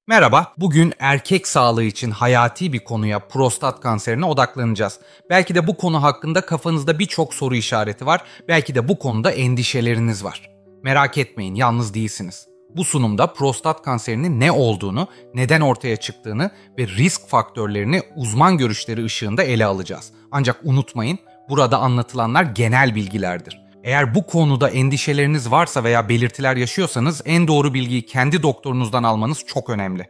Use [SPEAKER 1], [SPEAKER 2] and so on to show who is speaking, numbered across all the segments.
[SPEAKER 1] Merhaba, bugün erkek sağlığı için hayati bir konuya, prostat kanserine odaklanacağız. Belki de bu konu hakkında kafanızda birçok soru işareti var, belki de bu konuda endişeleriniz var. Merak etmeyin, yalnız değilsiniz. Bu sunumda prostat kanserinin ne olduğunu, neden ortaya çıktığını ve risk faktörlerini uzman görüşleri ışığında ele alacağız. Ancak unutmayın, burada anlatılanlar genel bilgilerdir. Eğer bu konuda endişeleriniz varsa veya belirtiler yaşıyorsanız en doğru bilgiyi kendi doktorunuzdan almanız çok önemli.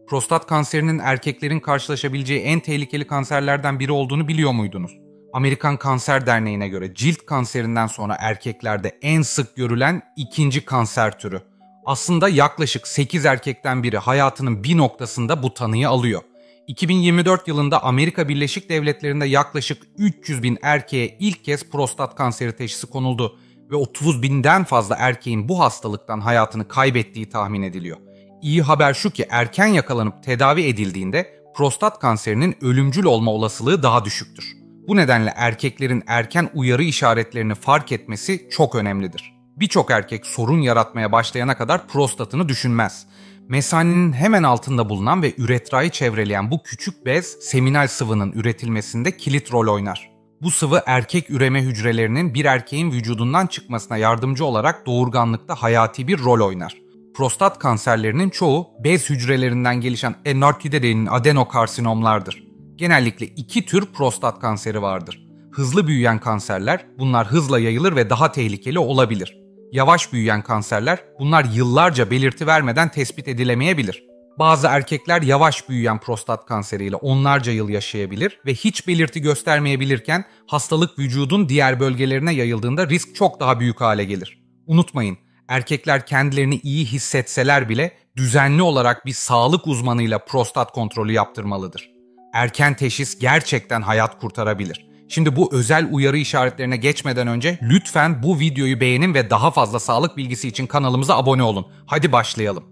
[SPEAKER 1] Prostat kanserinin erkeklerin karşılaşabileceği en tehlikeli kanserlerden biri olduğunu biliyor muydunuz? Amerikan Kanser Derneği'ne göre cilt kanserinden sonra erkeklerde en sık görülen ikinci kanser türü. Aslında yaklaşık 8 erkekten biri hayatının bir noktasında bu tanıyı alıyor. 2024 yılında Amerika Birleşik Devletleri'nde yaklaşık 300 bin erkeğe ilk kez prostat kanseri teşhisi konuldu ve 30 binden fazla erkeğin bu hastalıktan hayatını kaybettiği tahmin ediliyor. İyi haber şu ki erken yakalanıp tedavi edildiğinde prostat kanserinin ölümcül olma olasılığı daha düşüktür. Bu nedenle erkeklerin erken uyarı işaretlerini fark etmesi çok önemlidir. Birçok erkek sorun yaratmaya başlayana kadar prostatını düşünmez. Mesanenin hemen altında bulunan ve üretrayı çevreleyen bu küçük bez seminal sıvının üretilmesinde kilit rol oynar. Bu sıvı erkek üreme hücrelerinin bir erkeğin vücudundan çıkmasına yardımcı olarak doğurganlıkta hayati bir rol oynar. Prostat kanserlerinin çoğu bez hücrelerinden gelişen endarkide denilen adenokarsinomlardır. Genellikle iki tür prostat kanseri vardır. Hızlı büyüyen kanserler, bunlar hızla yayılır ve daha tehlikeli olabilir. Yavaş büyüyen kanserler, bunlar yıllarca belirti vermeden tespit edilemeyebilir. Bazı erkekler yavaş büyüyen prostat kanseriyle onlarca yıl yaşayabilir ve hiç belirti göstermeyebilirken hastalık vücudun diğer bölgelerine yayıldığında risk çok daha büyük hale gelir. Unutmayın, erkekler kendilerini iyi hissetseler bile düzenli olarak bir sağlık uzmanıyla prostat kontrolü yaptırmalıdır. Erken teşhis gerçekten hayat kurtarabilir. Şimdi bu özel uyarı işaretlerine geçmeden önce lütfen bu videoyu beğenin ve daha fazla sağlık bilgisi için kanalımıza abone olun. Hadi başlayalım.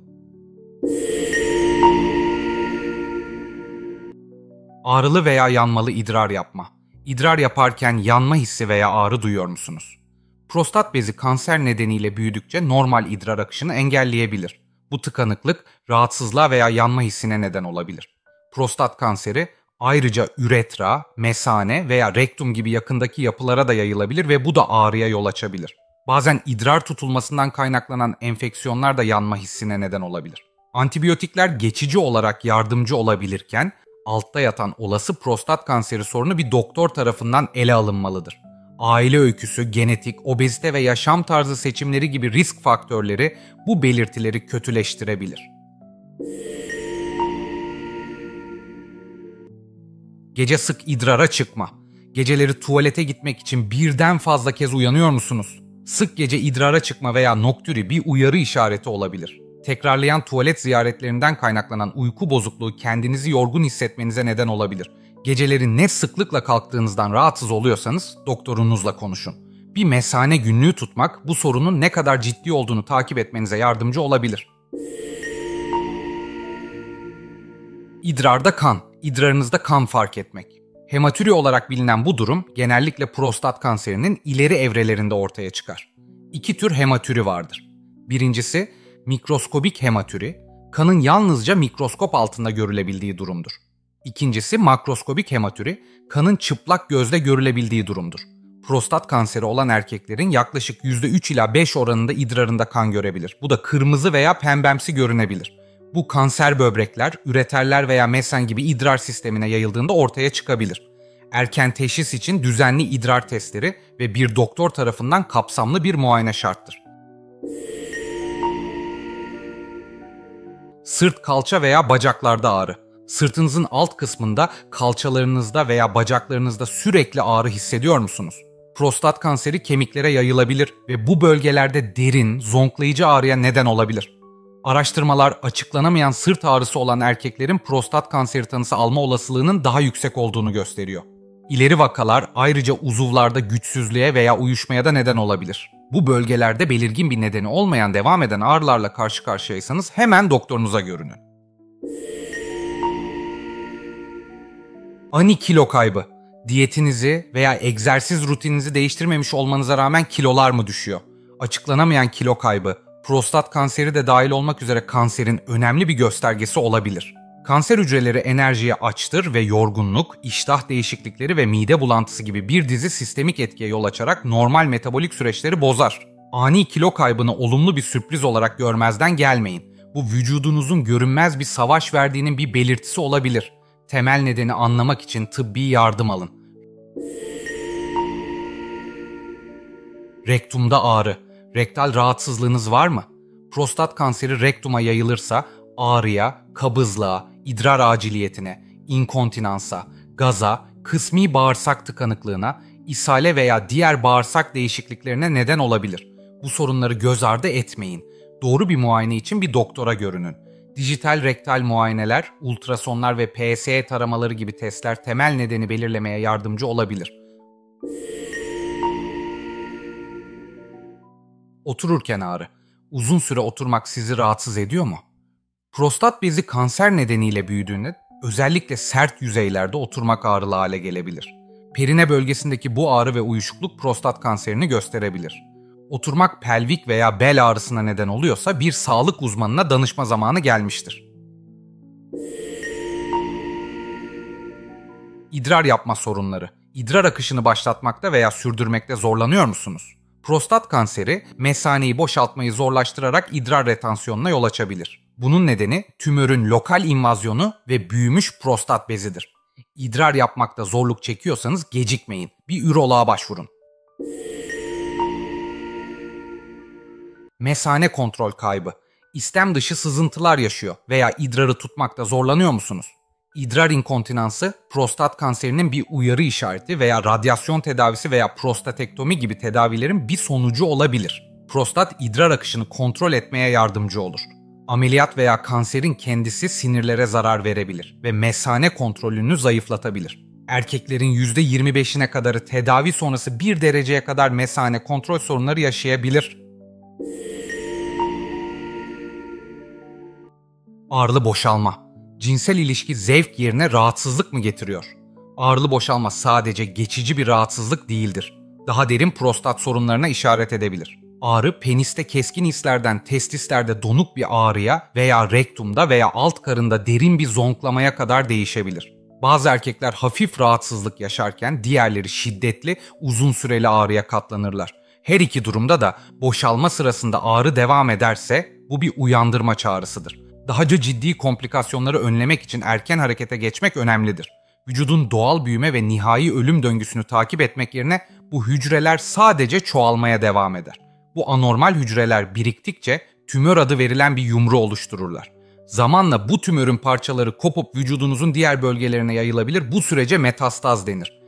[SPEAKER 1] Ağrılı veya yanmalı idrar yapma. İdrar yaparken yanma hissi veya ağrı duyuyor musunuz? Prostat bezi kanser nedeniyle büyüdükçe normal idrar akışını engelleyebilir. Bu tıkanıklık rahatsızlığa veya yanma hissine neden olabilir. Prostat kanseri ayrıca üretra, mesane veya rektum gibi yakındaki yapılara da yayılabilir ve bu da ağrıya yol açabilir. Bazen idrar tutulmasından kaynaklanan enfeksiyonlar da yanma hissine neden olabilir. Antibiyotikler geçici olarak yardımcı olabilirken, altta yatan olası prostat kanseri sorunu bir doktor tarafından ele alınmalıdır. Aile öyküsü, genetik, obezite ve yaşam tarzı seçimleri gibi risk faktörleri bu belirtileri kötüleştirebilir. Gece sık idrara çıkma. Geceleri tuvalete gitmek için birden fazla kez uyanıyor musunuz? Sık gece idrara çıkma veya noktüri bir uyarı işareti olabilir. Tekrarlayan tuvalet ziyaretlerinden kaynaklanan uyku bozukluğu kendinizi yorgun hissetmenize neden olabilir. Geceleri ne sıklıkla kalktığınızdan rahatsız oluyorsanız doktorunuzla konuşun. Bir mesane günlüğü tutmak bu sorunun ne kadar ciddi olduğunu takip etmenize yardımcı olabilir. İdrarda kan, idrarınızda kan fark etmek. Hematüri olarak bilinen bu durum genellikle prostat kanserinin ileri evrelerinde ortaya çıkar. İki tür hematüri vardır. Birincisi mikroskobik hematüri, kanın yalnızca mikroskop altında görülebildiği durumdur. İkincisi makroskobik hematüri, kanın çıplak gözle görülebildiği durumdur. Prostat kanseri olan erkeklerin yaklaşık %3 ila 5 oranında idrarında kan görebilir. Bu da kırmızı veya pembemsi görünebilir. Bu kanser böbrekler, üreterler veya mesen gibi idrar sistemine yayıldığında ortaya çıkabilir. Erken teşhis için düzenli idrar testleri ve bir doktor tarafından kapsamlı bir muayene şarttır. Sırt, kalça veya bacaklarda ağrı. Sırtınızın alt kısmında, kalçalarınızda veya bacaklarınızda sürekli ağrı hissediyor musunuz? Prostat kanseri kemiklere yayılabilir ve bu bölgelerde derin, zonklayıcı ağrıya neden olabilir. Araştırmalar açıklanamayan sırt ağrısı olan erkeklerin prostat kanseri tanısı alma olasılığının daha yüksek olduğunu gösteriyor. İleri vakalar ayrıca uzuvlarda güçsüzlüğe veya uyuşmaya da neden olabilir. Bu bölgelerde belirgin bir nedeni olmayan devam eden ağrılarla karşı karşıyaysanız hemen doktorunuza görünün. Ani kilo kaybı. Diyetinizi veya egzersiz rutininizi değiştirmemiş olmanıza rağmen kilolar mı düşüyor? Açıklanamayan kilo kaybı, prostat kanseri de dahil olmak üzere kanserin önemli bir göstergesi olabilir. Kanser hücreleri enerjiye açtır ve yorgunluk, iştah değişiklikleri ve mide bulantısı gibi bir dizi sistemik etkiye yol açarak normal metabolik süreçleri bozar. Ani kilo kaybını olumlu bir sürpriz olarak görmezden gelmeyin. Bu vücudunuzun görünmez bir savaş verdiğinin bir belirtisi olabilir. Temel nedeni anlamak için tıbbi yardım alın. Rektumda ağrı. Rektal rahatsızlığınız var mı? Prostat kanseri rektuma yayılırsa ağrıya, kabızlığa, idrar aciliyetine, inkontinansa, gaza, kısmi bağırsak tıkanıklığına, ishale veya diğer bağırsak değişikliklerine neden olabilir. Bu sorunları göz ardı etmeyin. Doğru bir muayene için bir doktora görünün. Dijital rektal muayeneler, ultrasonlar ve PSA taramaları gibi testler temel nedeni belirlemeye yardımcı olabilir. Otururken ağrı. Uzun süre oturmak sizi rahatsız ediyor mu? Prostat bezi kanser nedeniyle büyüdüğünde özellikle sert yüzeylerde oturmak ağrılı hale gelebilir. Perine bölgesindeki bu ağrı ve uyuşukluk prostat kanserini gösterebilir. Oturmak pelvik veya bel ağrısına neden oluyorsa bir sağlık uzmanına danışma zamanı gelmiştir. İdrar yapma sorunları. İdrar akışını başlatmakta veya sürdürmekte zorlanıyor musunuz? Prostat kanseri, mesaneyi boşaltmayı zorlaştırarak idrar retansiyonuna yol açabilir. Bunun nedeni tümörün lokal invazyonu ve büyümüş prostat bezidir. İdrar yapmakta zorluk çekiyorsanız gecikmeyin. Bir üroloğa başvurun. Mesane kontrol kaybı. İstem dışı sızıntılar yaşıyor veya idrarı tutmakta zorlanıyor musunuz? İdrar inkontinansı, prostat kanserinin bir uyarı işareti veya radyasyon tedavisi veya prostatektomi gibi tedavilerin bir sonucu olabilir. Prostat idrar akışını kontrol etmeye yardımcı olur. Ameliyat veya kanserin kendisi sinirlere zarar verebilir ve mesane kontrolünü zayıflatabilir. Erkeklerin %25'ine kadarı tedavi sonrası 1 dereceye kadar mesane kontrol sorunları yaşayabilir. Ağrılı boşalma. Cinsel ilişki zevk yerine rahatsızlık mı getiriyor? Ağrılı boşalma sadece geçici bir rahatsızlık değildir. Daha derin prostat sorunlarına işaret edebilir. Ağrı peniste keskin hislerden testislerde donuk bir ağrıya veya rektumda veya alt karında derin bir zonklamaya kadar değişebilir. Bazı erkekler hafif rahatsızlık yaşarken diğerleri şiddetli, uzun süreli ağrıya katlanırlar. Her iki durumda da boşalma sırasında ağrı devam ederse bu bir uyandırma çağrısıdır. Daha ciddi komplikasyonları önlemek için erken harekete geçmek önemlidir. Vücudun doğal büyüme ve nihai ölüm döngüsünü takip etmek yerine bu hücreler sadece çoğalmaya devam eder. Bu anormal hücreler biriktikçe tümör adı verilen bir yumru oluştururlar. Zamanla bu tümörün parçaları kopup vücudunuzun diğer bölgelerine yayılabilir. Bu sürece metastaz denir.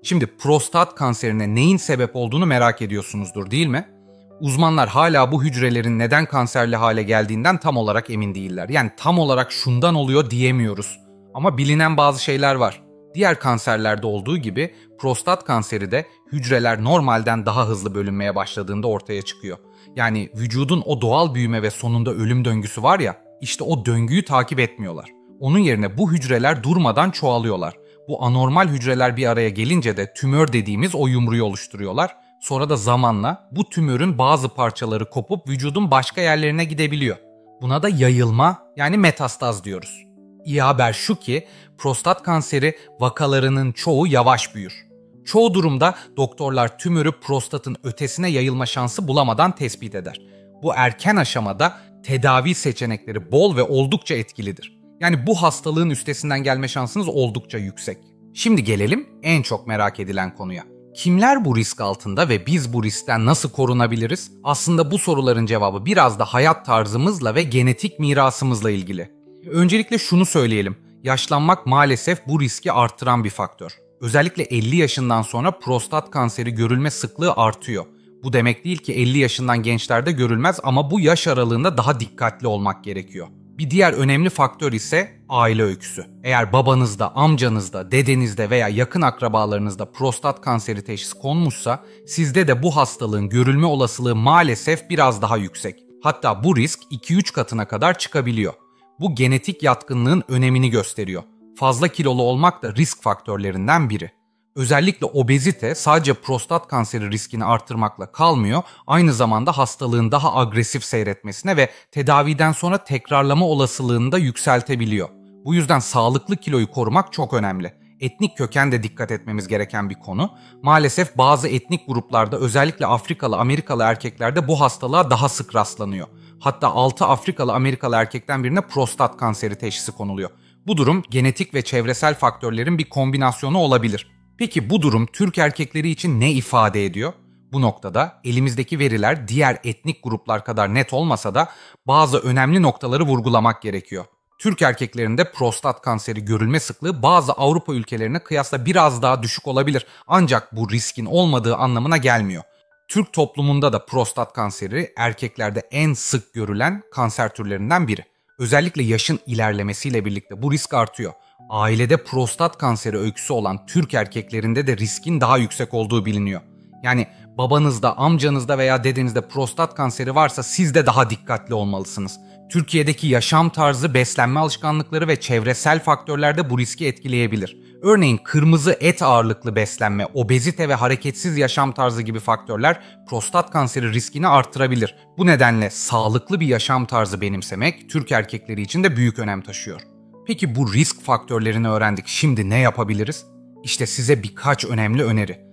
[SPEAKER 1] Şimdi prostat kanserine neyin sebep olduğunu merak ediyorsunuzdur, değil mi? Uzmanlar hala bu hücrelerin neden kanserli hale geldiğinden tam olarak emin değiller. Yani tam olarak şundan oluyor diyemiyoruz. Ama bilinen bazı şeyler var. Diğer kanserlerde olduğu gibi prostat kanseri de hücreler normalden daha hızlı bölünmeye başladığında ortaya çıkıyor. Yani vücudun o doğal büyüme ve sonunda ölüm döngüsü var ya, işte o döngüyü takip etmiyorlar. Onun yerine bu hücreler durmadan çoğalıyorlar. Bu anormal hücreler bir araya gelince de tümör dediğimiz o yumruyu oluşturuyorlar. Sonra da zamanla bu tümörün bazı parçaları kopup vücudun başka yerlerine gidebiliyor. Buna da yayılma yani metastaz diyoruz. İyi haber şu ki prostat kanseri vakalarının çoğu yavaş büyür. Çoğu durumda doktorlar tümörü prostatın ötesine yayılma şansı bulamadan tespit eder. Bu erken aşamada tedavi seçenekleri bol ve oldukça etkilidir. Yani bu hastalığın üstesinden gelme şansınız oldukça yüksek. Şimdi gelelim en çok merak edilen konuya. Kimler bu risk altında ve biz bu riskten nasıl korunabiliriz? Aslında bu soruların cevabı biraz da hayat tarzımızla ve genetik mirasımızla ilgili. Öncelikle şunu söyleyelim. Yaşlanmak maalesef bu riski artıran bir faktör. Özellikle 50 yaşından sonra prostat kanseri görülme sıklığı artıyor. Bu demek değil ki 50 yaşından gençlerde görülmez ama bu yaş aralığında daha dikkatli olmak gerekiyor. Bir diğer önemli faktör ise aile öyküsü. Eğer babanızda, amcanızda, dedenizde veya yakın akrabalarınızda prostat kanseri teşhisi konmuşsa sizde de bu hastalığın görülme olasılığı maalesef biraz daha yüksek. Hatta bu risk 2-3 katına kadar çıkabiliyor. Bu genetik yatkınlığın önemini gösteriyor. Fazla kilolu olmak da risk faktörlerinden biri. Özellikle obezite sadece prostat kanseri riskini artırmakla kalmıyor, aynı zamanda hastalığın daha agresif seyretmesine ve tedaviden sonra tekrarlama olasılığını da yükseltebiliyor. Bu yüzden sağlıklı kiloyu korumak çok önemli. Etnik köken de dikkat etmemiz gereken bir konu. Maalesef bazı etnik gruplarda, özellikle Afrikalı, Amerikalı erkeklerde bu hastalığa daha sık rastlanıyor. Hatta 6 Afrikalı, Amerikalı erkekten birine prostat kanseri teşhisi konuluyor. Bu durum genetik ve çevresel faktörlerin bir kombinasyonu olabilir. Peki bu durum Türk erkekleri için ne ifade ediyor? Bu noktada elimizdeki veriler diğer etnik gruplar kadar net olmasa da bazı önemli noktaları vurgulamak gerekiyor. Türk erkeklerinde prostat kanseri görülme sıklığı bazı Avrupa ülkelerine kıyasla biraz daha düşük olabilir. Ancak bu riskin olmadığı anlamına gelmiyor. Türk toplumunda da prostat kanseri erkeklerde en sık görülen kanser türlerinden biri. Özellikle yaşın ilerlemesiyle birlikte bu risk artıyor. Ailede prostat kanseri öyküsü olan Türk erkeklerinde de riskin daha yüksek olduğu biliniyor. Yani babanızda, amcanızda veya dedenizde prostat kanseri varsa siz de daha dikkatli olmalısınız. Türkiye'deki yaşam tarzı, beslenme alışkanlıkları ve çevresel faktörler de bu riski etkileyebilir. Örneğin kırmızı et ağırlıklı beslenme, obezite ve hareketsiz yaşam tarzı gibi faktörler prostat kanseri riskini artırabilir. Bu nedenle sağlıklı bir yaşam tarzı benimsemek Türk erkekleri için de büyük önem taşıyor. Peki bu risk faktörlerini öğrendik. Şimdi ne yapabiliriz? İşte size birkaç önemli öneri.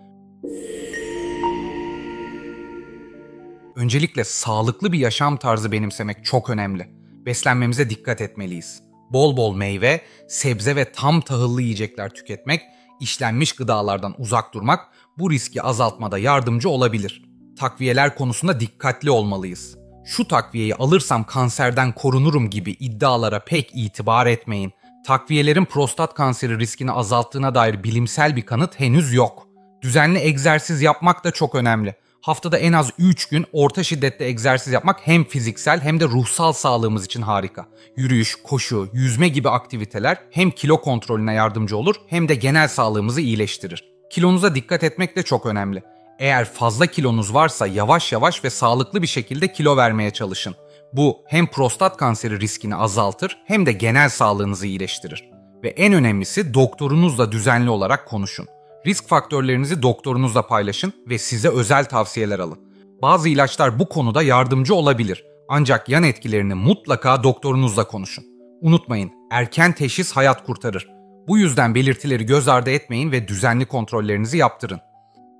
[SPEAKER 1] Öncelikle sağlıklı bir yaşam tarzı benimsemek çok önemli. Beslenmemize dikkat etmeliyiz. Bol bol meyve, sebze ve tam tahıllı yiyecekler tüketmek, işlenmiş gıdalardan uzak durmak bu riski azaltmada yardımcı olabilir. Takviyeler konusunda dikkatli olmalıyız. Şu takviyeyi alırsam kanserden korunurum gibi iddialara pek itibar etmeyin. Takviyelerin prostat kanseri riskini azalttığına dair bilimsel bir kanıt henüz yok. Düzenli egzersiz yapmak da çok önemli. Haftada en az 3 gün orta şiddette egzersiz yapmak hem fiziksel hem de ruhsal sağlığımız için harika. Yürüyüş, koşu, yüzme gibi aktiviteler hem kilo kontrolüne yardımcı olur hem de genel sağlığımızı iyileştirir. Kilonuza dikkat etmek de çok önemli. Eğer fazla kilonuz varsa yavaş yavaş ve sağlıklı bir şekilde kilo vermeye çalışın. Bu hem prostat kanseri riskini azaltır hem de genel sağlığınızı iyileştirir. Ve en önemlisi doktorunuzla düzenli olarak konuşun. Risk faktörlerinizi doktorunuzla paylaşın ve size özel tavsiyeler alın. Bazı ilaçlar bu konuda yardımcı olabilir. Ancak yan etkilerini mutlaka doktorunuzla konuşun. Unutmayın, erken teşhis hayat kurtarır. Bu yüzden belirtileri göz ardı etmeyin ve düzenli kontrollerinizi yaptırın.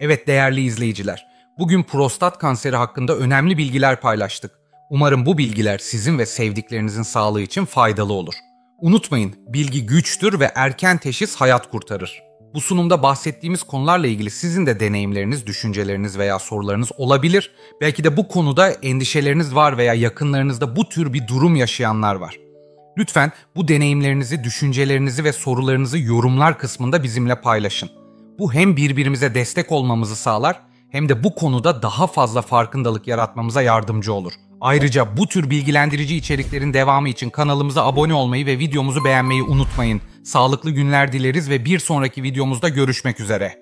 [SPEAKER 1] Evet değerli izleyiciler, bugün prostat kanseri hakkında önemli bilgiler paylaştık. Umarım bu bilgiler sizin ve sevdiklerinizin sağlığı için faydalı olur. Unutmayın, bilgi güçtür ve erken teşhis hayat kurtarır. Bu sunumda bahsettiğimiz konularla ilgili sizin de deneyimleriniz, düşünceleriniz veya sorularınız olabilir. Belki de bu konuda endişeleriniz var veya yakınlarınızda bu tür bir durum yaşayanlar var. Lütfen bu deneyimlerinizi, düşüncelerinizi ve sorularınızı yorumlar kısmında bizimle paylaşın. Bu hem birbirimize destek olmamızı sağlar hem de bu konuda daha fazla farkındalık yaratmamıza yardımcı olur. Ayrıca bu tür bilgilendirici içeriklerin devamı için kanalımıza abone olmayı ve videomuzu beğenmeyi unutmayın. Sağlıklı günler dileriz ve bir sonraki videomuzda görüşmek üzere.